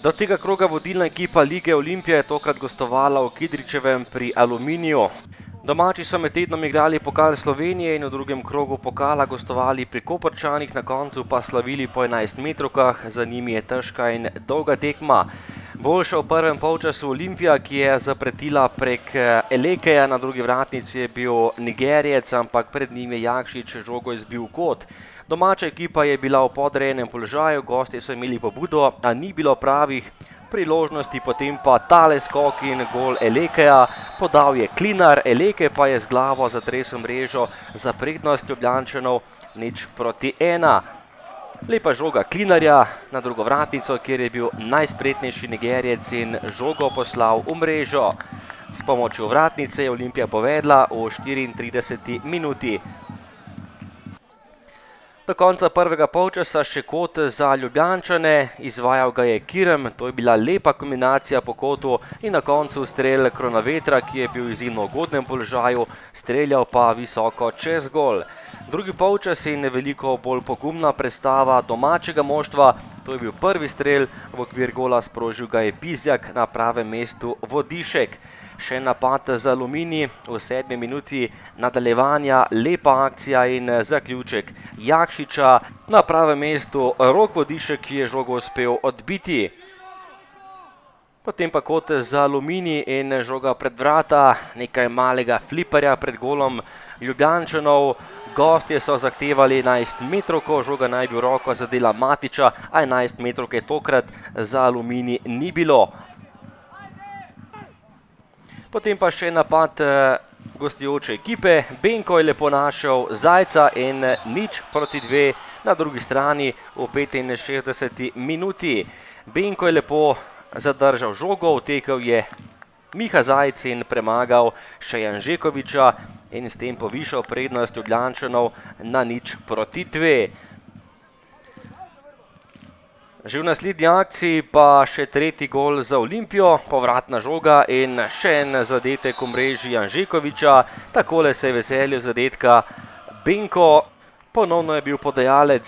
Do tega kroga vodilna ekipa Lige Olimpija je tokrat gostovala v Kidričevem pri Aluminiju. Domači so med tednom igrali pokal Slovenije in v drugem krogu pokala gostovali pri Koprčanih, na koncu pa slavili po 11 metrovkah, za njimi je težka in dolga tekma. Boljša v prvem polčasu Olimpija, ki je zapretila prek Elekeja, na drugi vratnici je bil Nigerijec, ampak pred njim je Jakšič žogo izbil v kot. Domača ekipa je bila v podrejenem položaju, gostje so imeli pobudo, a ni bilo pravih priložnosti, potem pa tale skok in gol Elekeja, podal je Klinar, Eleke pa je z glavo zatresel mrežo za prednost Ljubljančanov 0:1. Lepa žoga Klinarja na drugo vratnico, kjer je bil najspretnejši Nigerijec in žogo poslal v mrežo. S pomočjo vratnice je Olimpija povedla v 34. minuti. Do konca prvega polčasa še kot za Ljubljančane, izvajal ga je Kirm, to je bila lepa kombinacija po kotu in na koncu strel Kronavetra, ki je bil v izjemno ugodnem položaju, streljal pa visoko čez gol. Drugi polčas in veliko bolj pogumna predstava domačega moštva, to je bil prvi strel, v okvir gola sprožil ga je Bizjak, na pravem mestu Vodišek. Še napad za Aluminij v 7. minuti nadaljevanja, lepa akcija in zaključek Jakšiča, na pravem mestu Rok Vodišek, ki je žogo uspel odbiti. Potem pa kot za Aluminij in žoga pred vrata, nekaj malega fliperja pred golom Ljubljančanov. Gostje so zahtevali 11 metrovko, žoga naj bi v roko zadela Matiča, a 11 metrovke tokrat za Aluminij ni bilo. Potem pa še napad gostujoče ekipe. Benko je lepo našel Zajca in 0:2 na drugi strani v 65. minuti. Benko je lepo zadržal žogo, utekel je Miha Zajc in premagal še Janžekoviča in s tem povišal prednost Ljubljančanov na 0:2. Že v naslednji akciji pa še tretji gol za Olimpijo, povratna žoga in še en zadetek v mreži Janžekoviča. Takole se je veselil zadetka Benko. Ponovno je bil podajalec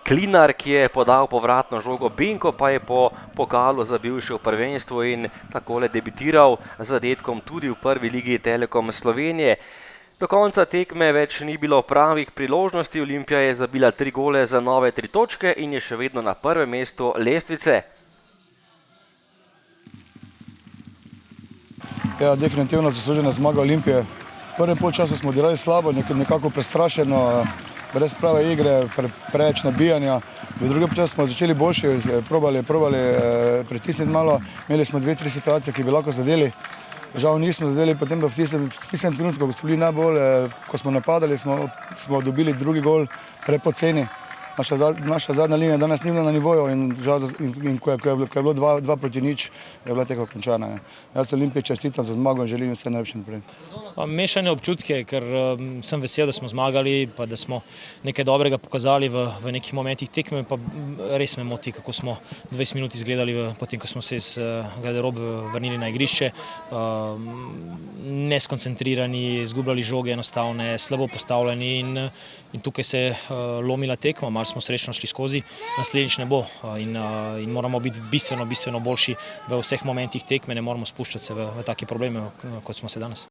Klinar, ki je podal povratno žogo. Benko pa je po pokalu zabil še v prvenstvu in takole debitiral z zadetkom tudi v prvi ligi Telekom Slovenije. Do konca tekme več ni bilo pravih priložnosti, Olimpija je zabila 3 gole za nove 3 točke in je še vedno na prvem mestu lestvice. Ja, definitivno zaslužena zmaga Olimpije. V prvem polčasu smo delali slabo, nekako prestrašeno, brez prave igre, preveč nabijanja. V drugem polčasu smo začeli boljši, probali pritisniti malo, imeli smo 2-3 situacije, ki bi lahko zadeli. Žal nismo zadeli, potem pa v tistem trenutku, ko smo bili najbolj, ko smo napadali, smo dobili drugi gol prepoceni. Naša zadnja linija danes ni bila na nivoju in ko je bilo 2 proti 0, je bila tekma končana. Jaz Olimpiji čestitam za zmago in želim vse najlepše naprej. Mešane občutke, ker sem vesel, da smo zmagali, pa da smo nekaj dobrega pokazali v nekih momentih tekme, pa res me moti, kako smo 20 minut izgledali, potem ko smo se iz garderobe vrnili na igrišče, neskoncentrirani, izgubljali žoge enostavne, slabo postavljeni in tukaj se je lomila tekma, malo smo srečno šli skozi, naslednjič ne bo in moramo biti bistveno boljši v vseh momentih tekme, ne moramo spuščati se v take probleme, kot smo se danes.